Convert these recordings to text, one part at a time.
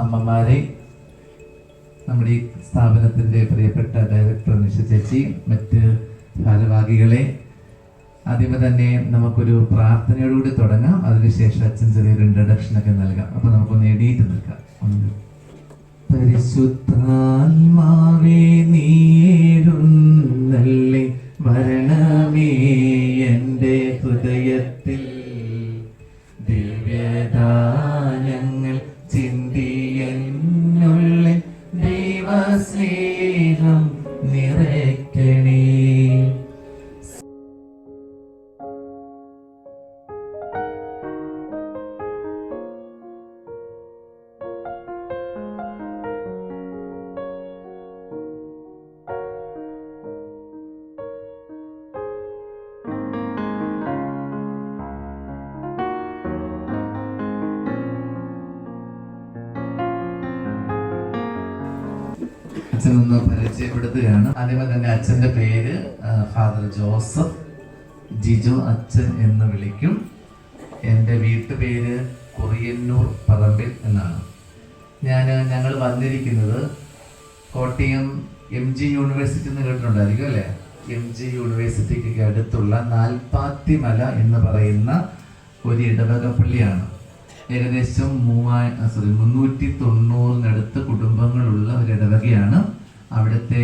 അമ്മമാരെ, നമ്മുടെ ഈ സ്ഥാപനത്തിൻ്റെ പ്രിയപ്പെട്ട ഡയറക്ടർ നിഷ ചേച്ചി, മറ്റ് ഭാരവാഹികളെ, ആദ്യമേ തന്നെ നമുക്കൊരു പ്രാർത്ഥനയോടുകൂടി തുടങ്ങാം. അതിനുശേഷം അച്ഛൻ ചെറിയൊരു ഇൻട്രഡക്ഷനൊക്കെ നൽകാം. അപ്പോൾ നമുക്കൊന്ന് എണീറ്റ് നിൽക്കാം. പരിശുദ്ധാത്മാവേ നീയെഴുന്നള്ളി വരണമേ എൻ്റെ ഹൃദയത്തിൽ, ദിവ്യദാനങ്ങൾ ചിന്തിയെന്നുള്ളിൽ ദൈവസ്നേഹം നിറയ്ക്കണേ. അച്ഛനൊന്ന് പരിചയപ്പെടുത്തുകയാണ്. ആദ്യമേ തന്നെ അച്ഛൻ്റെ പേര് ഫാദർ ജോസഫ് ജിജോ അച്ഛൻ എന്ന് വിളിക്കും. എൻ്റെ വീട്ടുപേര് കുറിയന്നൂർ പറമ്പിൽ എന്നാണ്. ഞങ്ങൾ വന്നിരിക്കുന്നത് കോട്ടയം MG യൂണിവേഴ്സിറ്റി എന്ന് കേട്ടിട്ടുണ്ടായിരിക്കും അല്ലേ? MG യൂണിവേഴ്സിറ്റിക്ക് അടുത്തുള്ള നാൽപ്പാത്തിമല എന്ന് പറയുന്ന ഒരു ഇടവക പള്ളിയാണ്. ഏകദേശം 390 കുടുംബങ്ങളുള്ള ഒരു ഇടവകയാണ്. അവിടുത്തെ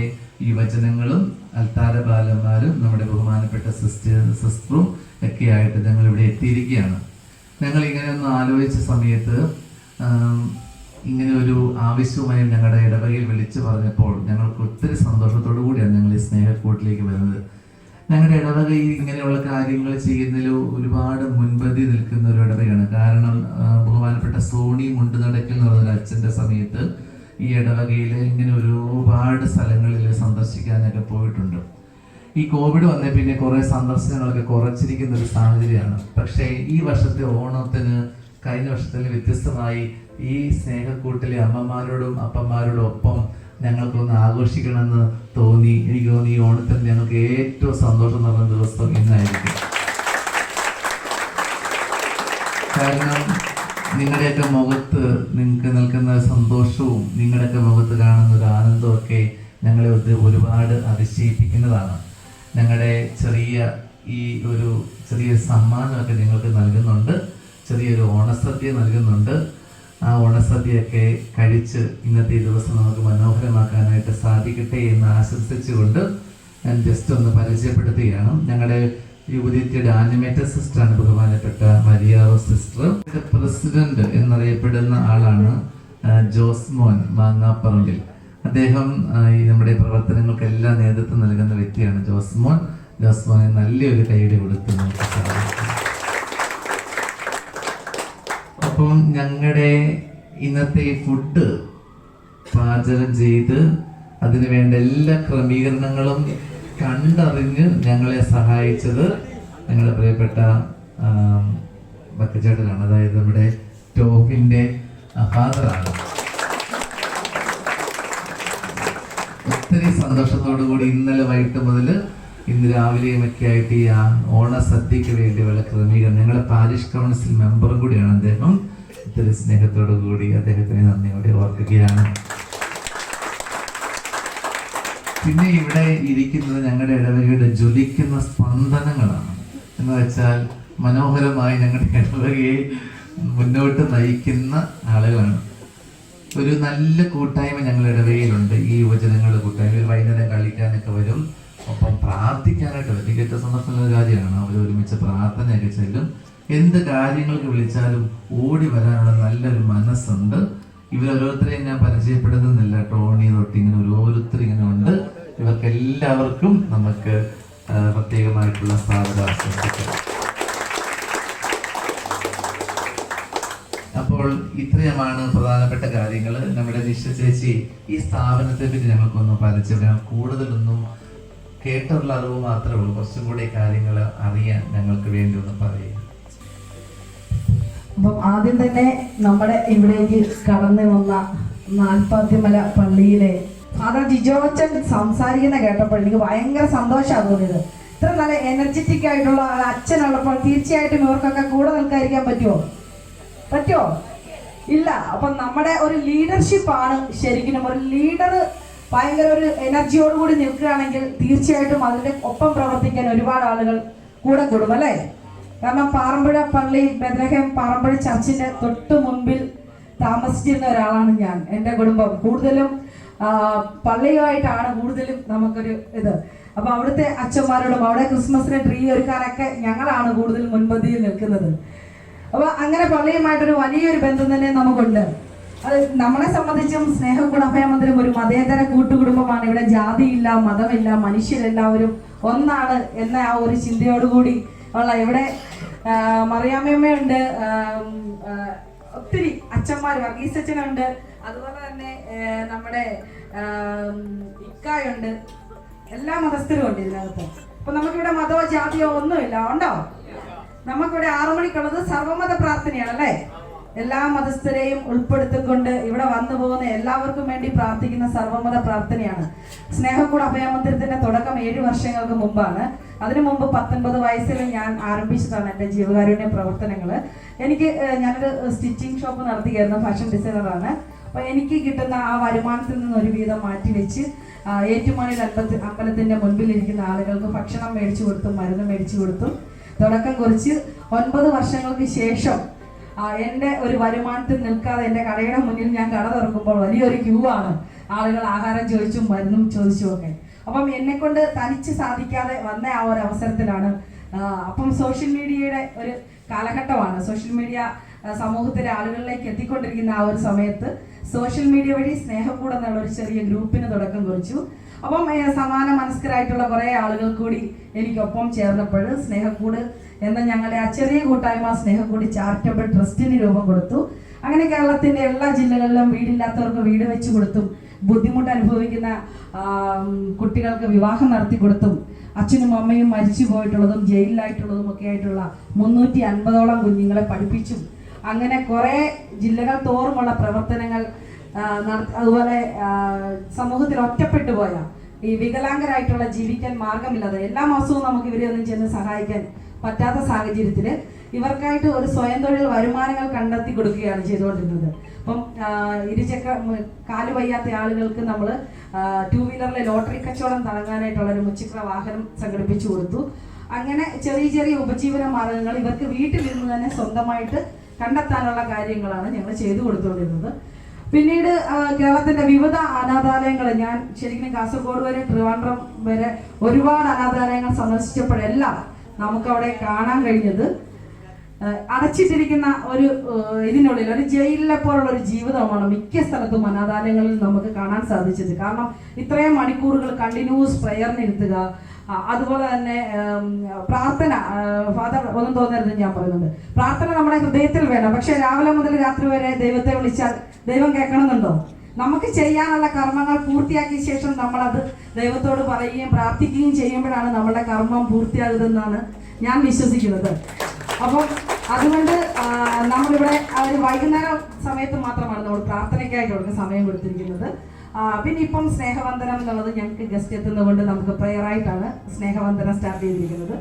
യുവജനങ്ങളും അൽത്താര ബാലന്മാരും നമ്മുടെ ബഹുമാനപ്പെട്ട സിസ്റ്ററും ഒക്കെ ആയിട്ട് ഞങ്ങൾ ഇവിടെ എത്തിയിരിക്കുകയാണ്. ഞങ്ങൾ ഇങ്ങനെ ഒന്ന് ആലോചിച്ച സമയത്ത് ഇങ്ങനെ ഒരു ആവശ്യവുമായി ഞങ്ങളുടെ ഇടവകയിൽ വിളിച്ചു പറഞ്ഞപ്പോൾ ഞങ്ങൾക്ക് ഒത്തിരി സന്തോഷത്തോടു കൂടിയാണ് ഞങ്ങൾ ഈ സ്നേഹക്കൂട്ടിലേക്ക് വരുന്നത്. ഞങ്ങളുടെ ഇടവകയിൽ ഇങ്ങനെയുള്ള കാര്യങ്ങൾ ചെയ്യുന്നതിൽ ഒരുപാട് മുൻപന്തി നിൽക്കുന്ന ഒരു ഇടവകയാണ്. കാരണം ബഹുമാനപ്പെട്ട സോണി മുണ്ടുനടക്കൽ എന്ന് പറഞ്ഞ അച്ഛൻ്റെ സമയത്ത് ഈ ഇടവകയിൽ ഇങ്ങനെ ഒരുപാട് സ്ഥലങ്ങളിൽ സന്ദർശിക്കാനൊക്കെ പോയിട്ടുണ്ട്. ഈ കോവിഡ് വന്ന പിന്നെ കുറേ സന്ദർശനങ്ങളൊക്കെ കുറച്ചിരിക്കുന്ന ഒരു സാഹചര്യമാണ്. പക്ഷേ ഈ വർഷത്തെ ഓണത്തിന് കഴിഞ്ഞ വർഷത്തിൽ വ്യത്യസ്തമായി ഈ സ്നേഹക്കൂട്ടിലെ അമ്മമാരോടും അപ്പന്മാരോടും ഒപ്പം ഞങ്ങൾക്കൊന്ന് ആഘോഷിക്കണമെന്ന് തോന്നി. എനിക്ക് തോന്നി ഈ ഓണത്തിന് ഞങ്ങൾക്ക് ഏറ്റവും സന്തോഷം നൽകുന്ന ദിവസം ഇന്നായിരിക്കും. കാരണം നിങ്ങളുടെയൊക്കെ മുഖത്ത് നിങ്ങൾക്ക് നിൽക്കുന്ന സന്തോഷവും നിങ്ങളുടെയൊക്കെ മുഖത്ത് കാണുന്ന ഒരു ആനന്ദവും ഒക്കെ ഞങ്ങളെ ഒരുപാട് അതിശയിപ്പിക്കുന്നതാണ്. ഞങ്ങളുടെ ചെറിയൊരു സമ്മാനമൊക്കെ നിങ്ങൾക്ക് നൽകുന്നുണ്ട്. ചെറിയൊരു ഓണസദ്യ നൽകുന്നുണ്ട്. ആ ഓണസദ്യയൊക്കെ കഴിച്ച് ഇന്നത്തെ ഈ ദിവസം നമുക്ക് മനോഹരമാക്കാനായിട്ട് സാധിക്കട്ടെ എന്ന് ആശംസിച്ചുകൊണ്ട് ഞാൻ ജസ്റ്റ് ഒന്ന് പരിചയപ്പെടുത്തുകയാണ്. ഞങ്ങളുടെ യുവതിയുടെ ആനിമേറ്റർ സിസ്റ്ററാണ് ബഹുമാനപ്പെട്ട മരിയാറോ സിസ്റ്റർ. പ്രസിഡന്റ് എന്നറിയപ്പെടുന്ന ആളാണ് ജോസ്മോൻ മാങ്ങാപ്പറമ്പിൽ. അദ്ദേഹം ഈ നമ്മുടെ പ്രവർത്തനങ്ങൾക്കെല്ലാം നേതൃത്വം നൽകുന്ന വ്യക്തിയാണ് ജോസ്മോനെ നല്ലൊരു കൈയുടെ കൊടുത്ത് നമുക്ക് സാധിക്കും. അപ്പം ഞങ്ങളുടെ ഇന്നത്തെ ഫുഡ് പാചകം ചെയ്ത് അതിനു വേണ്ട എല്ലാ ക്രമീകരണങ്ങളും കണ്ടറിഞ്ഞ് ഞങ്ങളെ സഹായിച്ചത് ഞങ്ങളുടെ പ്രിയപ്പെട്ട ബക്കച്ചേട്ടനാണ്. അതായത് നമ്മുടെ ടോപ്പിൻ്റെ ഫാദറാണ്. ഒത്തിരി സന്തോഷത്തോടു കൂടി ഇന്നലെ വൈകിട്ട് മുതൽ ഇന്ന് രാവിലെയും ഒക്കെ ആയിട്ട് ഈ ഓണസദ്യക്ക് വേണ്ടിയുള്ള ക്രമീകരണം ഞങ്ങളുടെ പാരിഷ് കൗൺസിൽ മെമ്പറും കൂടിയാണ് അദ്ദേഹം. ഒത്തിരി സ്നേഹത്തോടു കൂടി അദ്ദേഹത്തിന് നന്ദിയോടെ ഓർക്കുകയാണ്. പിന്നെ ഇവിടെ ഇരിക്കുന്നത് ഞങ്ങളുടെ ഇടവകയുടെ ജ്വലിക്കുന്ന സ്പന്ദനങ്ങളാണ്. എന്ന് വെച്ചാൽ മനോഹരമായി ഞങ്ങളുടെ ഇടവകയെ മുന്നോട്ട് നയിക്കുന്ന ആളുകളാണ്. ഒരു നല്ല കൂട്ടായ്മ ഞങ്ങളുടെ ഇടവകയിലുണ്ട്. ഈ യുവജനങ്ങളുടെ കൂട്ടായ്മ വൈകുന്നേരം കളിക്കാനൊക്കെ വരും, ഒപ്പം പ്രാർത്ഥിക്കാനായിട്ട് വരും. എനിക്ക് ഏറ്റവും സന്തോഷമുള്ള കാര്യമാണ്. അവർ ഒരുമിച്ച് പ്രാർത്ഥനയൊക്കെ ചെല്ലും. എന്ത് കാര്യങ്ങൾക്ക് വിളിച്ചാലും ഓടി വരാനുള്ള നല്ലൊരു മനസ്സുണ്ട്. ഇവരോരോരുത്തരെയും ഞാൻ പരിചയപ്പെടുത്തുന്നില്ല. ടോണി തൊട്ട് ഇങ്ങനെ ഓരോരുത്തർ ഇങ്ങനെ ഉണ്ട്. ഇവർക്ക് എല്ലാവർക്കും നമുക്ക് പ്രത്യേകമായിട്ടുള്ള സ്വാഗതം ആശംസിക്കാം. അപ്പോൾ ഇത്രയുമാണ് പ്രധാനപ്പെട്ട കാര്യങ്ങൾ. നമ്മുടെ നിഷ ചേച്ചി ഈ സ്ഥാപനത്തെ പറ്റി ഞങ്ങൾക്കൊന്നും പരിചയം, കൂടുതലൊന്നും കേട്ടുള്ള അറിവ് മാത്രമേ ഉള്ളൂ. കുറച്ചും കൂടി കാര്യങ്ങൾ അറിയാൻ ഞങ്ങൾക്ക് വേണ്ടി ഒന്ന് പറയുക. അപ്പം ആദ്യം തന്നെ നമ്മുടെ ഇവിടേക്ക് കടന്നു വന്ന നാൽപ്പാത്തിമല പള്ളിയിലെ ഫാദർ ജിജോച്ചൻ സംസാരിക്കുന്ന കേട്ടപ്പോൾ എനിക്ക് ഭയങ്കര സന്തോഷമാണ് തോന്നിയത്. ഇത്ര നല്ല എനർജറ്റിക് ആയിട്ടുള്ള അച്ഛനുള്ളപ്പോൾ തീർച്ചയായിട്ടും ഇവർക്കൊക്കെ കൂടെ നിൽക്കാതിരിക്കാൻ പറ്റുമോ? ഇല്ല. അപ്പം നമ്മുടെ ഒരു ലീഡർഷിപ്പാണ് ശരിക്കും. ഒരു ലീഡർ ഭയങ്കര ഒരു എനർജിയോടുകൂടി നിൽക്കുകയാണെങ്കിൽ തീർച്ചയായിട്ടും അതിൻ്റെ ഒപ്പം പ്രവർത്തിക്കാൻ ഒരുപാട് ആളുകൾ കൂടെ കൂടും അല്ലേ? കാരണം പാറമ്പുഴ പള്ളി ബെത്ലഹേം പാറമ്പുഴ ചർച്ചിന്റെ തൊട്ട് മുൻപിൽ താമസിച്ചിരുന്ന ഒരാളാണ് ഞാൻ. എൻ്റെ കുടുംബം കൂടുതലും പള്ളിയുമായിട്ടാണ് കൂടുതലും നമുക്കൊരു ഇത്. അപ്പൊ അവിടുത്തെ അച്ഛന്മാരോടും അവിടെ ക്രിസ്മസിന് ട്രീ ഒരുക്കാനൊക്കെ ഞങ്ങളാണ് കൂടുതൽ മുൻപന്തിയിൽ നിൽക്കുന്നത്. അപ്പൊ അങ്ങനെ പള്ളിയുമായിട്ടൊരു വലിയൊരു ബന്ധം തന്നെ നമുക്കുണ്ട്. അത് നമ്മളെ സംബന്ധിച്ചും സ്നേഹകൂട അഭയമന്ദിരം ഒരു മതേതര കൂട്ടുകുടുംബമാണ്. ഇവിടെ ജാതിയില്ല, മതമില്ല, മനുഷ്യരെല്ലാവരും ഒന്നാണ് എന്ന ആ ഒരു ചിന്തയോടുകൂടി ഉള്ള ഇവിടെ മറിയാമ്മയുണ്ട്, ഒത്തിരി അച്ഛന്മാർ, വർഗീസ് അച്ഛനുണ്ട്, അതുപോലെ തന്നെ നമ്മുടെ ഇക്കായുണ്ട്, എല്ലാ മതസ്ഥരും ഉണ്ട് ഇതിനകത്ത്. അപ്പൊ നമുക്കിവിടെ മതമോ ജാതിയോ ഒന്നുമില്ല. ഉണ്ടോ? നമുക്കിവിടെ 6 മണിക്കുള്ളത് സർവമത പ്രാർത്ഥനയാണ് അല്ലേ? എല്ലാ മതസ്ഥരെയും ഉൾപ്പെടുത്തിക്കൊണ്ട് ഇവിടെ വന്നു പോകുന്ന എല്ലാവർക്കും വേണ്ടി പ്രാർത്ഥിക്കുന്ന സർവമത പ്രാർത്ഥനയാണ്. സ്നേഹകൂട അഭയമന്ദിരത്തിന്റെ തുടക്കം 7 വർഷങ്ങൾക്ക് മുമ്പാണ്. അതിനു മുമ്പ് 19 വയസ്സിൽ ഞാൻ ആരംഭിച്ചതാണ് എൻ്റെ ജീവകാരുണ്യ പ്രവർത്തനങ്ങൾ. ഞാനൊരു സ്റ്റിച്ചിങ് ഷോപ്പ് നടത്തുകയായിരുന്നു, ഫാഷൻ ഡിസൈനറാണ്. അപ്പോൾ എനിക്ക് കിട്ടുന്ന ആ വരുമാനത്തിൽ നിന്ന് ഒരു വീതം മാറ്റിവെച്ച് ഏറ്റുമാനൂർ അമ്പലത്തിന്റെ മുൻപിലിരിക്കുന്ന ആളുകൾക്ക് ഭക്ഷണം മേടിച്ചു കൊടുത്തും മരുന്ന് മേടിച്ചു കൊടുത്തും തുടക്കം കുറിച്ച് 9 വർഷങ്ങൾക്ക് ശേഷം എൻ്റെ ഒരു വരുമാനത്തിൽ നിൽക്കാതെ എൻ്റെ കടയുടെ മുന്നിൽ ഞാൻ കട തുറക്കുമ്പോൾ വലിയൊരു ക്യൂ ആണ്. ആളുകൾ ആഹാരം ചോദിച്ചും മരുന്നും ചോദിച്ചും ഒക്കെ. അപ്പം എന്നെ കൊണ്ട് തനിച്ച് സാധിക്കാതെ വന്ന ആ ഒരു അവസരത്തിലാണ് അപ്പം സോഷ്യൽ മീഡിയയുടെ ഒരു കാലഘട്ടമാണ്. സോഷ്യൽ മീഡിയ സമൂഹത്തിലെ ആളുകളിലേക്ക് എത്തിക്കൊണ്ടിരിക്കുന്ന ആ ഒരു സമയത്ത് സോഷ്യൽ മീഡിയ വഴി സ്നേഹക്കൂട് എന്നുള്ള ഒരു ചെറിയ ഗ്രൂപ്പിന് തുടക്കം കുറിച്ചു. അപ്പം സമാന മനസ്കരായിട്ടുള്ള കുറേ ആളുകൾ കൂടി എനിക്കൊപ്പം ചേർന്നപ്പോൾ സ്നേഹക്കൂട് എന്ന ഞങ്ങളുടെ ആ ചെറിയ കൂട്ടായ്മ സ്നേഹക്കൂടി ചാരിറ്റബിൾ ട്രസ്റ്റിന് രൂപം കൊടുത്തു. അങ്ങനെ കേരളത്തിന്റെ എല്ലാ ജില്ലകളിലും വീടില്ലാത്തവർക്ക് വീട് വെച്ചു കൊടുത്തും ബുദ്ധിമുട്ട് അനുഭവിക്കുന്ന കുട്ടികൾക്ക് വിവാഹം നടത്തി കൊടുത്തും അച്ഛനും അമ്മയും മരിച്ചു പോയിട്ടുള്ളതും ജയിലിലായിട്ടുള്ളതും ഒക്കെ ആയിട്ടുള്ള 350ഓളം കുഞ്ഞുങ്ങളെ പഠിപ്പിച്ചും അങ്ങനെ കുറേ ജില്ലകൾ തോറുമുള്ള പ്രവർത്തനങ്ങൾ അതുപോലെ സമൂഹത്തിൽ ഒറ്റപ്പെട്ടു പോയ ഈ വികലാംഗരായിട്ടുള്ള ജീവിക്കാൻ മാർഗമില്ലാതെ എല്ലാ മാസവും നമുക്ക് ഇവരെ ഒന്നും ചെന്ന് സഹായിക്കാൻ പറ്റാത്ത സാഹചര്യത്തിൽ ഇവർക്കായിട്ട് ഒരു സ്വയം തൊഴിൽ വരുമാനങ്ങൾ കണ്ടെത്തി കൊടുക്കുകയാണ് ചെയ്തുകൊണ്ടിരുന്നത്. അപ്പം കാല് വയ്യാത്ത ആളുകൾക്ക് നമ്മൾ 2 വീലറിലെ ലോട്ടറി കച്ചവടം തുടങ്ങാനായിട്ടുള്ള ഒരു മുച്ചക്ര വാഹനം സംഘടിപ്പിച്ചു കൊടുത്തു. അങ്ങനെ ചെറിയ ചെറിയ ഉപജീവന മാർഗങ്ങൾ ഇവർക്ക് വീട്ടിലിരുന്ന് തന്നെ സ്വന്തമായിട്ട് കണ്ടെത്താനുള്ള കാര്യങ്ങളാണ് ഞങ്ങൾ ചെയ്തു കൊടുത്തുകൊണ്ടിരുന്നത്. പിന്നീട് കേരളത്തിന്റെ വിവിധ അനാഥാലയങ്ങൾ, ഞാൻ ശരിക്കും കാസർഗോഡ് വരെ ട്രിവാൻഡ്രം വരെ ഒരുപാട് അനാഥാലയങ്ങൾ സന്ദർശിച്ചപ്പോഴെല്ലാം നമുക്കവിടെ കാണാൻ കഴിഞ്ഞത് അടച്ചിട്ടിരിക്കുന്ന ഒരു ഇതിനുള്ളിൽ ഒരു ജയിലിനെ പോലുള്ള ഒരു ജീവിതമാണ് മിക്ക സ്ഥലത്തും അനാഥാലയങ്ങളിൽ നമുക്ക് കാണാൻ സാധിച്ചത്. കാരണം ഇത്രയും മണിക്കൂറുകൾ കണ്ടിന്യൂസ് പ്രയറിനിരുത്തുക, അതുപോലെ തന്നെ പ്രാർത്ഥന. ഫാദർ ഒന്നും തോന്നരുത് ഞാൻ പറയുന്നുണ്ട്, പ്രാർത്ഥന നമ്മുടെ ഹൃദയത്തിൽ വേണം. പക്ഷെ രാവിലെ മുതൽ രാത്രി വരെ ദൈവത്തെ വിളിച്ചാൽ ദൈവം കേൾക്കണമെന്നുണ്ടോ? നമുക്ക് ചെയ്യാനുള്ള കർമ്മങ്ങൾ പൂർത്തിയാക്കിയ ശേഷം നമ്മളത് ദൈവത്തോട് പറയുകയും പ്രാർത്ഥിക്കുകയും ചെയ്യുമ്പോഴാണ് നമ്മുടെ കർമ്മം പൂർത്തിയാകുന്നതെന്നാണ് ഞാൻ വിശ്വസിക്കുന്നത്. അപ്പം അതുകൊണ്ട് നമ്മളിവിടെ ഒരു വൈകുന്നേരം സമയത്ത് മാത്രമാണ് നമ്മൾ പ്രാർത്ഥനയ്ക്കായിട്ട് അവർക്ക് സമയം കൊടുത്തിരിക്കുന്നത്. പിന്നെ ഇപ്പം സ്നേഹവന്ദനം എന്നുള്ളത് ഞങ്ങൾക്ക് ഗസ്റ്റ് എത്തുന്നതുകൊണ്ട് നമുക്ക് പ്രെയറായിട്ടാണ് സ്നേഹവന്ദനം സ്റ്റാർട്ട് ചെയ്തിരിക്കുന്നത്.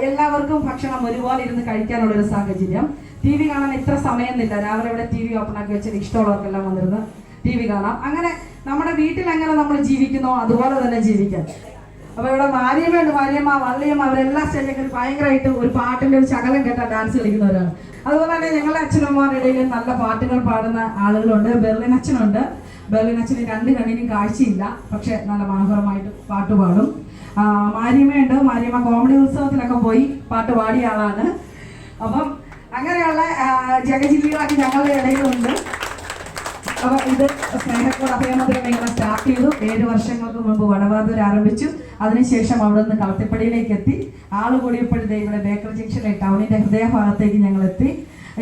എല്ലാവർക്കും ഭക്ഷണം ഒരുപോലെ ഇരുന്ന് കഴിക്കാനുള്ളൊരു സാഹചര്യം. TV കാണാൻ ഇത്ര സമയമില്ല. രാവിലെ ഇവിടെ TV ഓപ്പൺ ആക്കി വെച്ചാൽ ഇഷ്ടമുള്ളവർക്കെല്ലാം വന്നിരുന്ന് TV കാണാം. അങ്ങനെ നമ്മുടെ വീട്ടിൽ എങ്ങനെ നമ്മൾ ജീവിക്കുന്നോ അതുപോലെ തന്നെ ജീവിക്കാൻ. അപ്പൊ ഇവിടെ മാരിയമ്മയുണ്ട്, മാരിയമ്മ, വള്ളിയമ്മ, അവരെല്ലാ സ്റ്റേജിലും ഭയങ്കരമായിട്ട് ഒരു പാട്ടിന്റെ ഒരു ശകലം കേട്ടാൽ ഡാൻസ് കളിക്കുന്നവരാണ്. അതുപോലെ തന്നെ ഞങ്ങളുടെ അച്ഛനമ്മമാരുടെ ഇടയിൽ നല്ല പാട്ടുകൾ പാടുന്ന ആളുകളുണ്ട്. ബെർലിൻ അച്ഛനുണ്ട്. ബെർലിൻ അച്ഛന് 2 കണ്ണിനും കാഴ്ചയില്ല, പക്ഷെ നല്ല മനോഹരമായിട്ട് പാട്ട് പാടും. മാരിയമ്മയുണ്ട്. മാരിയമ്മ കോമഡി ഉത്സവത്തിലൊക്കെ പോയി പാട്ട് പാടിയ ആളാണ്. അപ്പം അങ്ങനെയുള്ള ജഗജില്ലികളൊക്കെ ഞങ്ങളുടെ ഇടയിലുണ്ട്. അപ്പൊ ഇത് സ്നേഹക്കൂട് അഭയമന്ദിരം ഇങ്ങനെ സ്റ്റാർട്ട് ചെയ്തു. 7 വർഷങ്ങൾക്ക് മുമ്പ് വടവാതൂർ ആരംഭിച്ചു. അതിനുശേഷം അവിടെ നിന്ന് കളത്തിപ്പടിയിലേക്ക് എത്തി. ആള് കൂടിയപ്പോഴത്തെ ഇവിടെ ബേക്കർ ജംഗ്ഷനിലെ ടൗണിന്റെ ഹൃദയഭാഗത്തേക്ക് ഞങ്ങൾ എത്തി.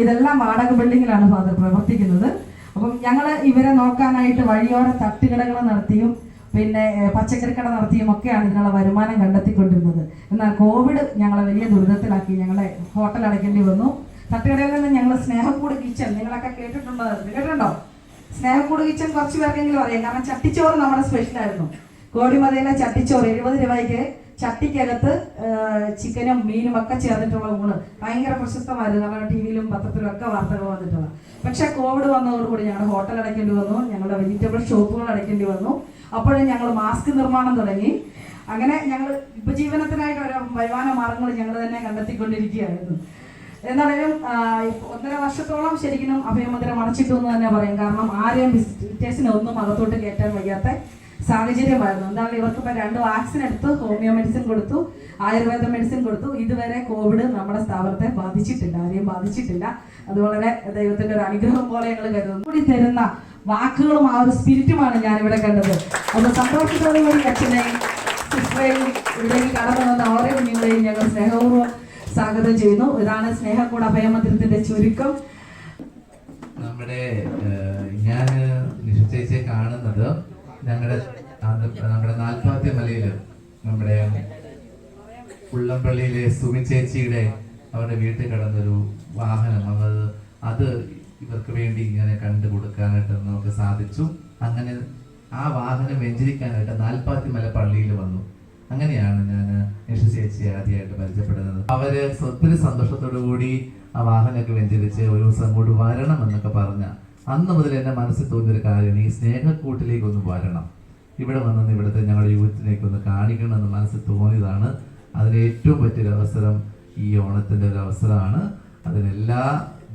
ഇതെല്ലാം വാടക ബിൽഡിങ്ങിലാണ് ഫാദർ പ്രവർത്തിക്കുന്നത്. അപ്പം ഞങ്ങൾ ഇവരെ നോക്കാനായിട്ട് വഴിയോര തട്ടുകടകൾ നടത്തിയും പിന്നെ പച്ചക്കറിക്കട നടത്തിയും ഒക്കെയാണ് ഇതിനുള്ള വരുമാനം കണ്ടെത്തിക്കൊണ്ടിരുന്നത്. എന്നാൽ കോവിഡ് ഞങ്ങളെ വലിയ ദുരിതത്തിലാക്കി. ഞങ്ങളെ ഹോട്ടൽ അടയ്ക്കേണ്ടി വന്നു. തട്ടുകടയിൽ നിന്ന് ഞങ്ങൾ സ്നേഹക്കൂട് കിച്ചൺ, നിങ്ങളൊക്കെ കേട്ടിട്ടുണ്ടോ? സ്നേഹക്കൂട് കിച്ചൺ കുറച്ച് പേർക്കെങ്കിലും അറിയാം. കാരണം ചട്ടിച്ചോറ് നമ്മുടെ സ്പെഷ്യലായിരുന്നു. കോടിമതയിലെ ചട്ടിച്ചോറ് 70 രൂപയ്ക്ക് ചട്ടിക്കകത്ത് ചിക്കനും മീനും ഒക്കെ ചേർന്നിട്ടുള്ള ഊണ് ഭയങ്കര പ്രശസ്തമായിരുന്നു. കാരണം TV-ലും പത്രത്തിലും ഒക്കെ വാർത്തകൾ വന്നിട്ടുള്ള. പക്ഷെ കോവിഡ് വന്നതോടുകൂടി ഞങ്ങൾ ഹോട്ടൽ അടയ്ക്കേണ്ടി വന്നു, ഞങ്ങളുടെ വെജിറ്റബിൾ ഷോപ്പുകൾ അടയ്ക്കേണ്ടി വന്നു. അപ്പോഴും ഞങ്ങൾ മാസ്ക് നിർമ്മാണം തുടങ്ങി. അങ്ങനെ ഞങ്ങൾ ഉപജീവനത്തിനായിട്ട് ഓരോ വരുമാന മാർഗങ്ങൾ ഞങ്ങൾ തന്നെ കണ്ടെത്തിക്കൊണ്ടിരിക്കുകയായിരുന്നു. എന്നാലും 1.5 വർഷത്തോളം ശരിക്കും അഭയമന്ദിരം അടച്ചിട്ടു എന്ന് തന്നെ പറയും. കാരണം ആരെയും വിസിറ്റേഴ്സിനെ ഒന്നും അകത്തോട്ട് കയറ്റാൻ വയ്യാത്ത സാഹചര്യമായിരുന്നു. എന്താണ് ഇവർക്കിപ്പോൾ 2 വാക്സിൻ എടുത്തു, ഹോമിയോ മെഡിസിൻ കൊടുത്തു, ആയുർവേദ മെഡിസിൻ കൊടുത്തു. ഇതുവരെ കോവിഡ് നമ്മുടെ സ്ഥാപനത്തെ ബാധിച്ചിട്ടില്ല, ആരെയും ബാധിച്ചിട്ടില്ല. അത് വളരെ ദൈവത്തിന്റെ ഒരു അനുഗ്രഹം പോലെ ഞങ്ങൾ കരുതുന്നു. കൂടി തരുന്ന വാക്കുകളും ആ ഒരു സ്പിരിറ്റുമാണ് ഞാനിവിടെ കണ്ടത്. അത് സന്തോഷത്തോടുകൂടി അച്ഛനെയും സിസ്റ്ററെയും ഇവിടേക്ക് കടന്നു വന്ന ഓരോ കുഞ്ഞുങ്ങളെയും ഞങ്ങൾ സ്നേഹപൂർവ്വം സ്വാഗതം ചെയ്യുന്നു. ഇതാണ് സ്നേഹക്കൂട് അഭയമന്ദിരത്തിന്റെ ചുരുക്കം. നമ്മുടെ ഞാൻ നിശ്ചയിച്ച് കാണുന്നത് നമ്മുടെ നാൽപ്പാത്തിമലയില് നമ്മുടെ ഉള്ളംപള്ളിയിലെ സുമി ചേച്ചിയുടെ അവരുടെ വീട്ടിൽ കിടന്നൊരു വാഹനം അത് ഇവർക്ക് വേണ്ടി ഇങ്ങനെ കണ്ടു കൊടുക്കാനായിട്ട് നമുക്ക് സാധിച്ചു. അങ്ങനെ ആ വാഹനം വെഞ്ചരിക്കാനായിട്ട് നാൽപ്പാത്തിമല പള്ളിയിൽ വന്നു. അങ്ങനെയാണ് ഞാൻ നിഷ ചേച്ചിയെ ആദ്യമായിട്ട് പരിചയപ്പെടുന്നത്. അവര് ഒത്തിരി സന്തോഷത്തോടു കൂടി ആ വാഹനമൊക്കെ വെഞ്ചരിച്ച് ഒരു ദിവസം കൂടി വരണം എന്നൊക്കെ പറഞ്ഞ അന്ന് മുതൽ എൻ്റെ മനസ്സിൽ തോന്നിയൊരു കാര്യം, ഈ സ്നേഹക്കൂട്ടിലേക്ക് ഒന്ന് വരണം, ഇവിടെ വന്നെന്ന് ഇവിടുത്തെ ഞങ്ങളുടെ യൂത്തിലേക്ക് ഒന്ന് കാണിക്കണം എന്ന് മനസ്സിൽ തോന്നിയതാണ്. അതിന് ഏറ്റവും പറ്റിയൊരു അവസരം ഈ ഓണത്തിൻ്റെ ഒരു അവസരമാണ്. അതിനെല്ലാ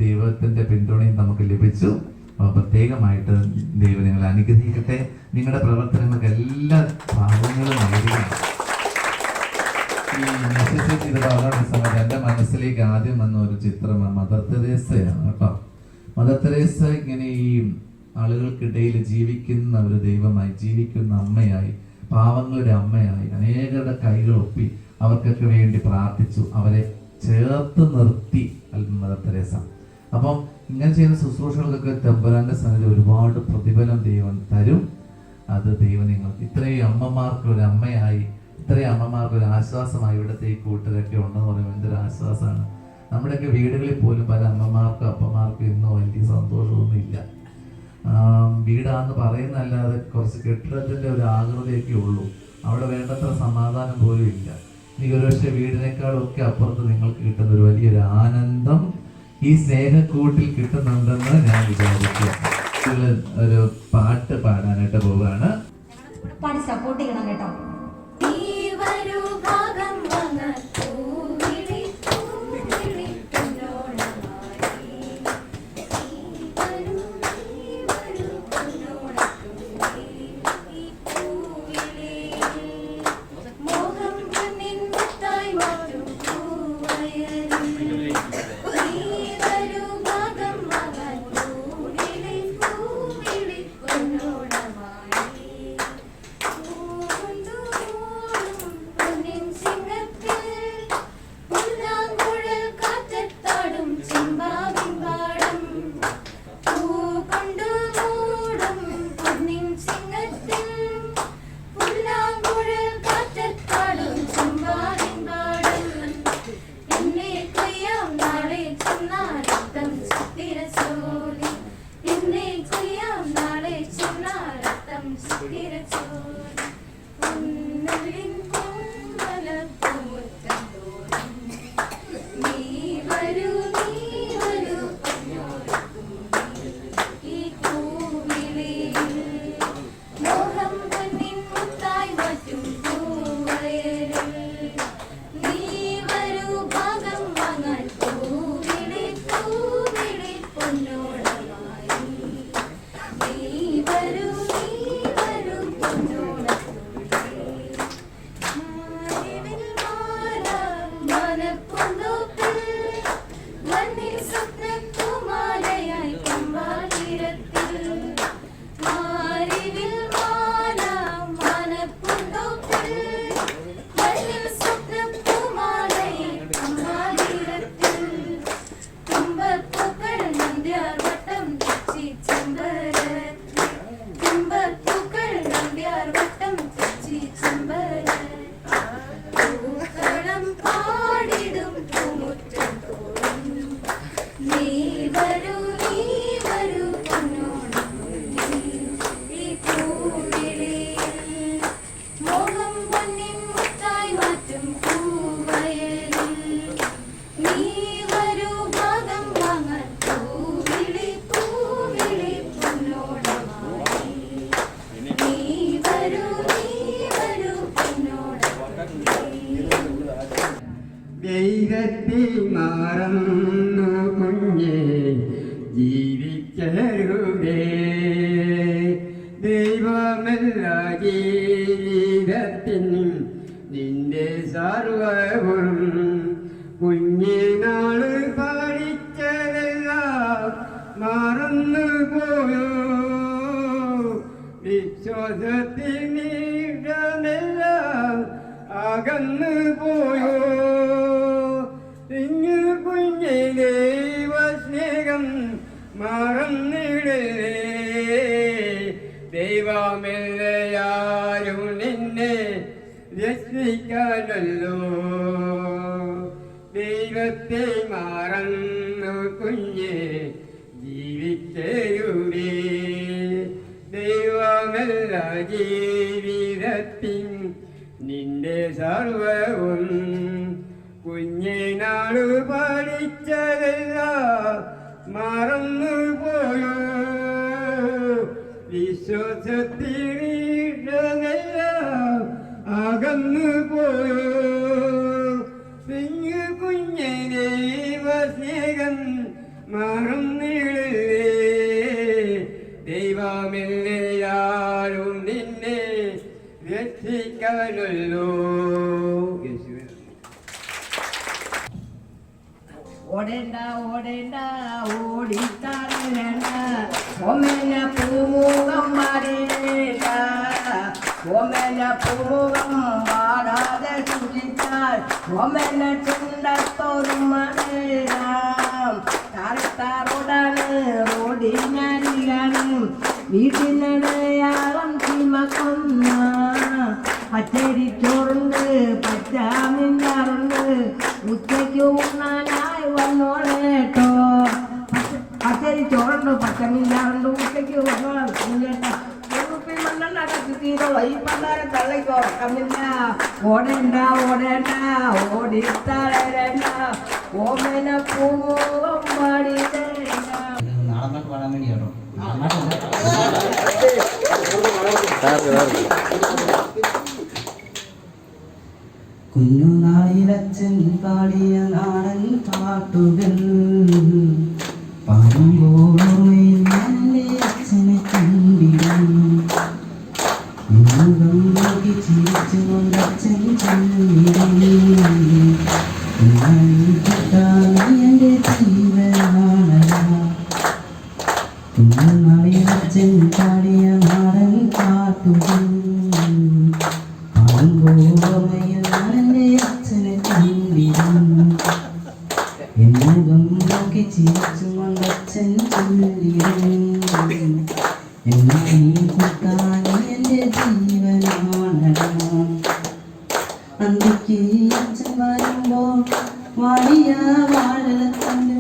ദൈവത്തിൻ്റെ പിന്തുണയും നമുക്ക് ലഭിച്ചു. പ്രത്യേകമായിട്ട് ദൈവം നിങ്ങളെ അനുഗ്രഹിക്കട്ടെ. നിങ്ങളുടെ പ്രവർത്തനങ്ങൾക്ക് എല്ലാ ഭാവങ്ങളും നൽകുകയാണ്. ഈ മെസ്സേജ് ചെയ്ത വളരെ സമയത്ത് എൻ്റെ മനസ്സിലേക്ക് ആദ്യം വന്ന ഒരു ചിത്രമാണ് മദർ തെരേസയാണ് കേട്ടോ. മദർ തെരേസ ഇങ്ങനെ ഈ ആളുകൾക്കിടയിൽ ജീവിക്കുന്ന ഒരു ദൈവമായി, ജീവിക്കുന്ന അമ്മയായി, പാവങ്ങളുടെ അമ്മയായി അനേകരുടെ കൈകൾ ഒപ്പി അവർക്കൊക്കെ വേണ്ടി പ്രാർത്ഥിച്ചു, അവരെ ചേർത്ത് നിർത്തി മദർ തെരേസ. അപ്പം ഇങ്ങനെ ചെയ്യുന്ന ശുശ്രൂഷകൾക്കൊക്കെ തമ്പുരാന്റെ സന്നിധി ഒരുപാട് പ്രതിഫലം ദൈവം തരും. അത് ദൈവം നിങ്ങൾക്ക് ഇത്രയും അമ്മമാർക്ക് ഒരു അമ്മയായി, ഇത്രയും അമ്മമാർക്ക് ഒരു ആശ്വാസമായി ഇവിടുത്തെ ഈ കൂട്ടരൊക്കെ ഉണ്ടെന്ന് പറയുമ്പോൾ എന്തൊരു ആശ്വാസമാണ്. നമ്മുടെയൊക്കെ വീടുകളിൽ പോലും പല അമ്മമാർക്കും അപ്പമാർക്കും ഇന്നോ വലിയ സന്തോഷമൊന്നും ഇല്ല. വീടാന്ന് പറയുന്നല്ലാതെ കുറച്ച് കെട്ടിടത്തിന്റെ ഒരു ആകൃതിയൊക്കെ ഉള്ളൂ. അവിടെ വേണ്ടത്ര സമാധാനം പോലും ഇല്ല. എനിക്ക് ഒരുപക്ഷെ വീടിനേക്കാളൊക്കെ അപ്പുറത്ത് നിങ്ങൾക്ക് കിട്ടുന്ന ഒരു വലിയൊരു ആനന്ദം ഈ സ്നേഹക്കൂട്ടിൽ കിട്ടുന്നുണ്ടെന്ന് ഞാൻ വിചാരിക്കുക. ഒരു പാട്ട് പാടാനായിട്ട് പോവുകയാണ്. പാടി സപ്പോർട്ട് ചെയ്യണം കേട്ടോ. മറന്നു കുഞ്ഞേ ജീവിക്കരുതേ. ദൈവമല്ല ജീവിതത്തിനും നിന്റെ സർവവും കുഞ്ഞിനാള് പഠിച്ചതെല്ലാം മറന്നു പോയോ. വിശ്വാസത്തിൽ നീടനെല്ലാം അകന്നു പോയോ. ഇങ്ങു കുഞ്ഞെ ദൈവ സ്നേഹം മറന്നിടലേ. ദൈവമെല്ലാരും നിന്നെ രക്ഷിക്കാനല്ലോ. ദൈവത്തെ മറന്നു കുഞ്ഞെ ജീവിക്കരുതേ. ദൈവമല്ല ജീവിതത്തിൻ നിന്റെ സർവവും കുഞ്ഞിനാളു പഠിച്ചതെല്ലാം മറന്നു പോയോ. വിശ്വാസത്തിനെല്ലാം അകന്നു പോയോ. പിഞ്ഞു കുഞ്ഞിനെ സ്നേഹം മറന്നിടലേ. ദൈവമെല്ലാരും നിന്നെ രക്ഷിക്കാനല്ലോ. ഓടേണ്ട ഓടേണ്ട ഓടിത്താടേണ്ട ഓമന പൂമുഖം പാടേണ്ട. ഓമന പൂമുഖം പാടാതെ സൂക്ഷിച്ചാൽ ഓമന ചുണ്ടത്തോറുമേടാം. താരത്താറോടാണ് റോഡിനരികാണ് വീട്ടിനടയാളം ചീമക്കൊന്ന. പച്ചരി ചോറുണ്ട് പച്ചാമിന്നാറുണ്ട് ഉച്ചയ്ക്ക് ഉണ്ണാനായി വന്നോളേട്ടോ. പച്ചരി ചോറുണ്ട് പച്ചമിന്നാറുണ്ട് ഉച്ചയ്ക്ക് വന്നോളേട്ടോ. ഈ പണ്ടാരം തള്ളയ്ക്ക് ഉറക്കമില്ല. ഓടേണ്ട ഓടേണ്ട ഓടിത്തളരേണ്ട ഓമന പൂമുഖം പാടിയിടേണ്ട. നാടൻ പാട്ട് പാടാൻ വേണ്ടിയാണോ? കുഞ്ഞുനാളിലച്ഛൻ പാടിയ നാടൻ പാട്ടുകൾ പാടുമ്പോൾ എൻ്റെ അച്ഛനെ കണ്ടിടും. മുഖം നോക്കി ചിരിച്ചുകൊണ്ട് അച്ഛൻ ചൊല്ലിടും. എൻ്റെ ജീവനാണല്ല. കുഞ്ഞുനാളിലച്ഛൻ പാടിയ നാടൻ പാട്ടുകൾ പാടുമ്പോൾ എൻ്റെ അച്ഛനെ കണ്ടിടും. എന്നുകം നോക്കി ചിരിച്ചുകൊണ്ട് അച്ഛൻ ചൊല്ലിടും. എന്നെ കൂട്ടാൻ എൻ്റെ ജീവനാണല്ലോ. അന്തിക്ക് അച്ഛൻ വരുമ്പോൾ വാടിയ വാഴലത്തണ്ട്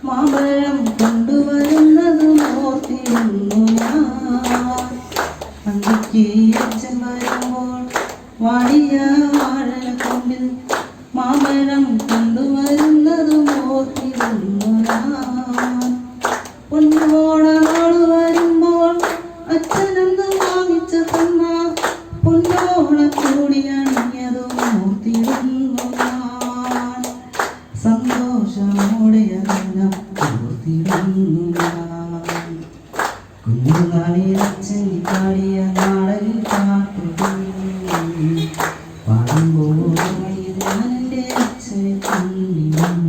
മാമ്പഴം കൊണ്ടുവരുന്നത് ഓർത്തിരുന്നു ഞാൻ. അന്തിക്ക് അച്ഛൻ വരുമ്പോൾ വാടിയ വാഴലക്കൊണ്ടിൽ മാമ്പഴം കൊണ്ടുവരുന്നത് ഓർത്തിരുന്നു ഞാൻ. പൊന്നുപോണ നാള് വരുമ്പോൾ അച്ഛനെന്ന് വാങ്ങിച്ച തന്ന പൊന്നോണ കൂടി അണിഞ്ഞതും ഓർത്തിടുന്നു ഞാൻ. സന്തോഷമോടെ അതിനം ഓർത്തിടുന്നു ഞാൻ. കുഞ്ഞുനാളിൽ അച്ഛൻ പാടിയ നാടൻ പാട്ടുകൾ പാടുമ്പോൾ എൻ്റെ അച്ഛനെ കണ്ടിടും.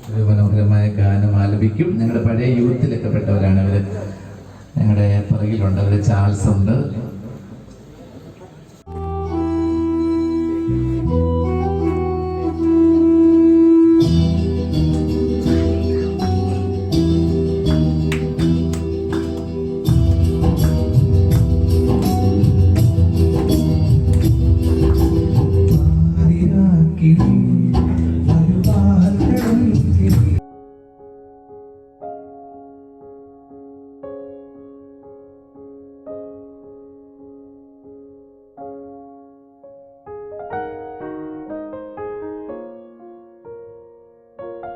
ഒരു മനോഹരമായ ഗാനം ആലപിക്കും. ഞങ്ങളുടെ പഴയ യൂത്തിലൊക്കെ പെട്ടവരാണ് അവര്. ഞങ്ങളുടെ പുറകിലുണ്ട് അവര്. ചാൾസ് ഉണ്ട്.